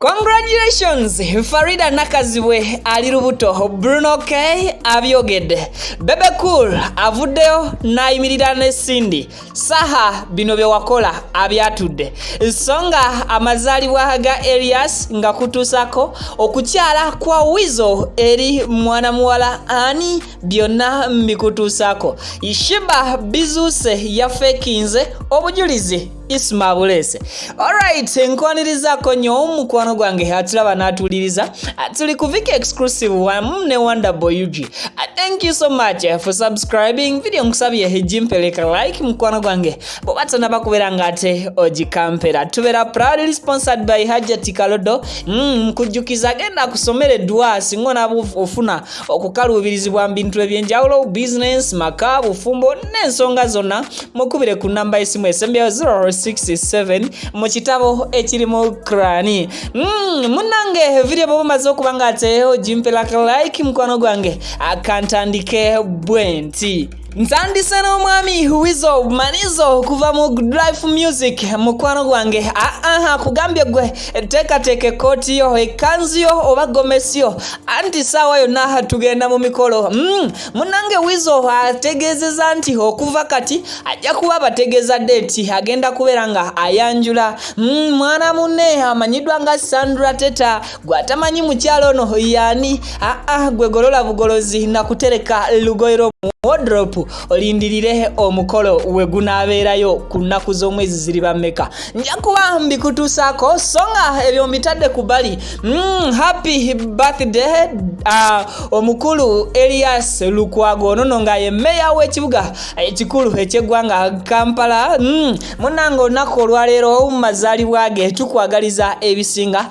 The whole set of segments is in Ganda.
Congratulations, Faridah Nakazibwe ali lubuto, Bruno K abyogedde, Bebe Cool avuddeyo n'ayimirira ne Cindy, saha bino bye wakola abyatudde, songa amazaalibwa ga Elias nga kutuusako okukyala kwa Wizo eri mwana muwala ani byonna mbikutuusako, Ishiba bizuse yafekinze obujulizi Isma bulese. Alright, nkwaniriza konyo mukwano gwange atulaba natuliriza. Tuli kuvika exclusive ne Wonderboy UG. Thank you so much for subscribing. Video nkusabye hejimpeleka like mukwano gwange. Bobatana bakubera ngate ojikampera. Tubera proudly sponsored by katiikiro. Mkujukiza genda kusomere dua singona ofuna okukalubirizibwa bintu ebyenjawulo business makabu fumbo n'ensonga zonna mukubire ku namba esimu esembya 067 mu kitabo ekirimo krani. Munange video bomaze okubanga ateo jimpelaka like mukwano gwange akantandike bwenti. Ntandise n'omwami Wizo Manizo kuva mu Good Life Music mukwano gwange kugambye gwe teka koti yo ekanzu yo oba gomesi yo anti sawa yonna tugenda mu mikolo. Munange Wizo ategezeza nti okuva kati ajja kuba bategeza date agenda kubeera nga ayanjula mwana munne amanyidwa nga Sandra Teta gwatamanyi mukyalo no yani gwe golola bugolozi na kutereka lugoyero wardrobe olindirire omukolo we gunabeerayo ku nnaku z'omwezi ziri bameka nja kuba mbikutuusako songa ebyo mbitadde ku bali. Happy birthday omukulu Elias Lukwago ono nga ye meya w'ekibuga ekikulu eky'eggwanga Kampala. Munange olunaku olwaleero mu mazaalibwa ge tukwagaliza ebisinga.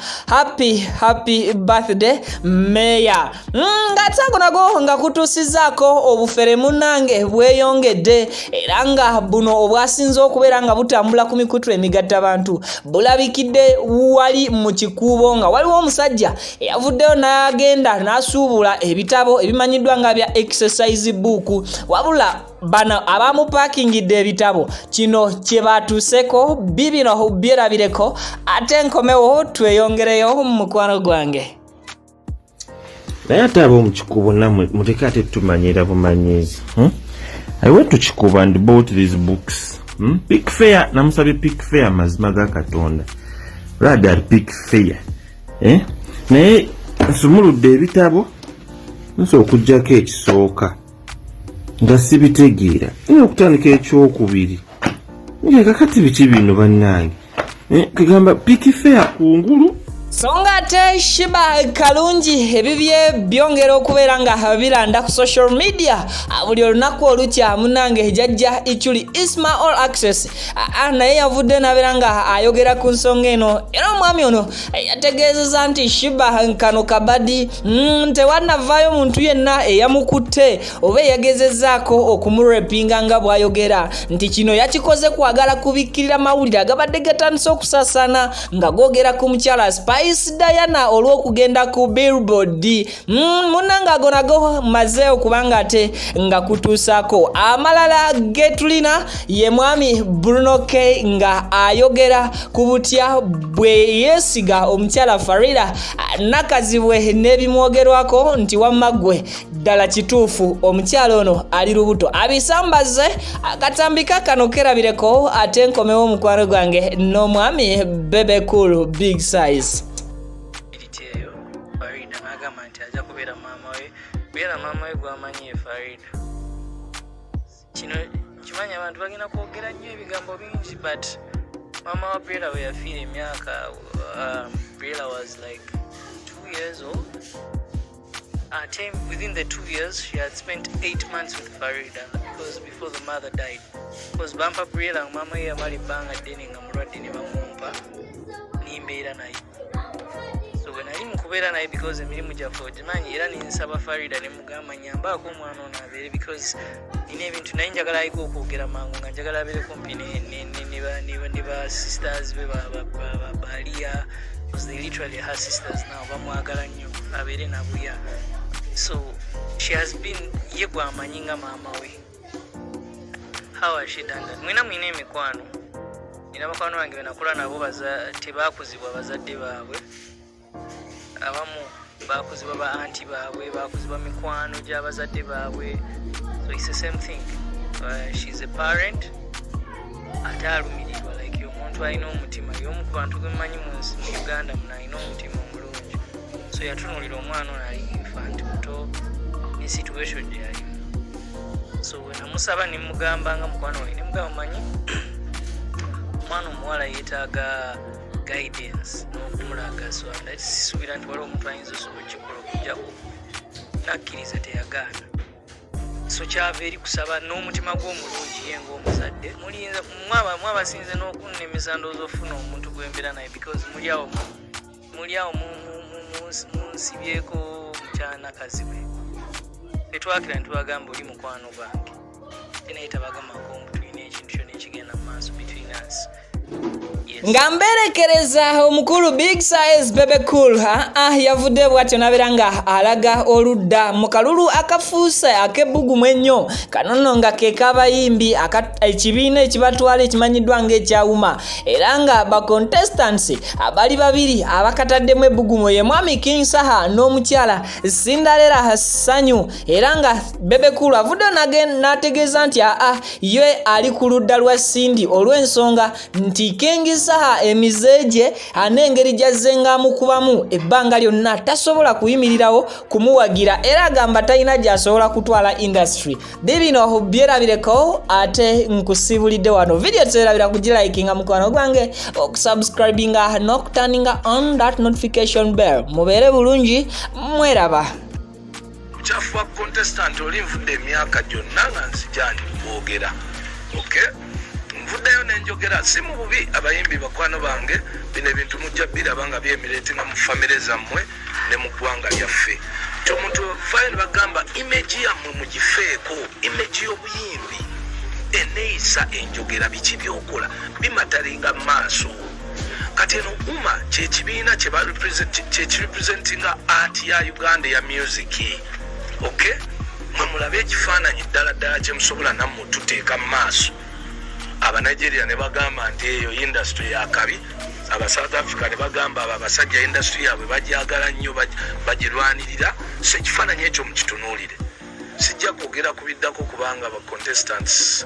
Happy birthday meya. Ng'atago nago nga kutuusizaako obufere munange bweyongedde era nga buno obwasinze okubeera nga butambula ku mikutu emigatta abantu bulabikidde wali mu kikuubo nga waliwo omusajja eyavuddeyo n'agenda n'asuubula ebitabo ebimanyiddwa nga bya exercise book wabula bano abamu parkingidde ebitabo kino kye batuuseko bibino byerabireko ate nkomewo tweyongereyo mu mukwano gwange. Naye ate ab'omu kikubo nammwe muteke ate tumanyira bumanyizi. I went to Kikubo and bought these books. Pick fair, namusabye pick fair mazima ga Katonda. Rather pick fair. Naye nsumuludde ebitabo nso okujjako ekisooka nga sibitegeera. Okutandika ekyokubiri. Nga kakati biki bino bannange. Kagamba pick fair kungulu. Songa te shiba kalungi ebibye byongera okubeera nga biranda ku social media buli olunaku olukya munange jajja ichuli Isma all access naye yavudde nabeera nga ayogera ku nsonga eno era omwami ono yategeezeza nti shiba kano kabadi tewanavaayo muntu yenna eyamukutte oba yagezezaako okumurepinga nga bwayogera nti kino yakikoze kwagala kubikkirira mawulire agabadde gatandise okusasana nga googera ku mukyala Diana olw'okugenda ku billboard. Munanga agonago maze okubanga ate nga kutuusako amalala getulina ye mwami Bruno K nga ayogera ku butya bwe yeesiga omukyala Faridah Nakazibwe n'ebimwogerwako nti wamagwe ddala kituufu omukyala ono ali lubuto abisambaze akatambika kano kerabireko ate nkomewo omukwano gwange n'omwami Bebe Cool big size. Bera mama we gwamanyi Faridah. Kino kimanya abantu bagina kwogera nnyo ebigambo bingi but mama wa Bera we yafiira emyaka Bera was like 2 years old. Within the 2 years she had spent 8 months with Faridah because before the mother died. Because bampa Bera mama we yamali banga ddene nga mulwadde ne bamumpa nimbeera naye. When I didn't cover and I because the minimum of Jimani era ninsaba Faridah ne mugamba nyambako omwana ono abeere because even to njagala ayiko okwogera mangu nga njagala abeere kumpi ne ba sisters be balia because they literally her sisters now bamwagala nnyo abeere nabuya. So she has been ye gwamanyi nga maama we. How has she done that? Mwina emikwano nina bakwano bange benakula nabo tebakuzibwa bazadde baabwe abamu bakuziba ba anti baabwe, bakuziba mikwano gy'abazadde baabwe. So it's the same thing. She's a parent ate alumirirwa like omuntu alina omutima y'omu ku bantu gemumanyi mu Uganda muno alina omutima omulungi. So yatunuulira omwana ono ali infant muto ne situation gye yalimu. So namusaba ne mugamba nga mukwano we ne mugamba manyi omwana omuwala yeetaaga guidance n'okumulaga. So sisuubira nti waliwo omuntu ayinza osobola okikola okujjako nakkiriza teyagaana. So kyava eri kusaba n'omutima gw'omulungi ye ng'omuzadde muyinza mwabasinze n'okunnemesa ndowooza ofuna omuntu gw'embeera naye because muli awo munsibyeko mukyala Nakazibwe. Tetwakira ntibagamba oli mukwano gwange te naye tabagambako omuntu tulina ekintu kyonna ekigenda mu maaso between us. nga mberekereza omukulu Big Size Bebe Cool yavudde bwatyo nabeera nga alaga oludda mu kalulu akafuuse ak'ebbugumu ennyo kanono nga ke k'abayimbi ekibiina ekibatwala ekimanyiddwa ng'ekyawuma era nga ba contestants abali babiri abakataddemu ebbugumu ye mwami King Saha n'omukyala Cinderella Sanyu era nga Bebe Cool avudde n'ategeeza nti ye ali ku ludda lwa Cindy olw'ensonga nti King Saha emizeje anengeri jazzenga mukubamu ebbanga lyonna tasobola kuyimirirawo kumuwagira era agamba talina gy'asobola kutwala industry. Bibino byerabireko ate nkusibulidde wano video terabira kugilikinga mukwano gwange okusubscribinga n'okuturninga on that notification bell. Mubeere bulungi mweraba. Muchafu wa contestant oli nvudde emyaka gyonna nga nzijani kwogera. Okay? Nvuddeyo nenjogera si mu bubi abayimbi bakwano bange bino ebintu mujja birabanga byemirete nga mu famire zammwe ne mu ggwanga lyaffe. Kyomuntu fine bagamba image yammwe mugifeeko, image y'obuyimbi eneeyisa enjogera biki byokola bimatalinga mu maaso. Kati eno UMA kyekibiina kyekirepresentinga art ya Uganda ya music. Okay? Mwe mulabe ekifaananyi ddala kyemusobola nammwe tuteeka mu maaso. Aba Nigeria ne bagamba nti eyo industry ya kabi, aba South Africa ne bagamba abasajja industry yabwe bajagala nnyo bagirwanirira. So ekifaananyi ekyo mukitunuulire. Sijja kwogera kubiddako kubanga aba contestants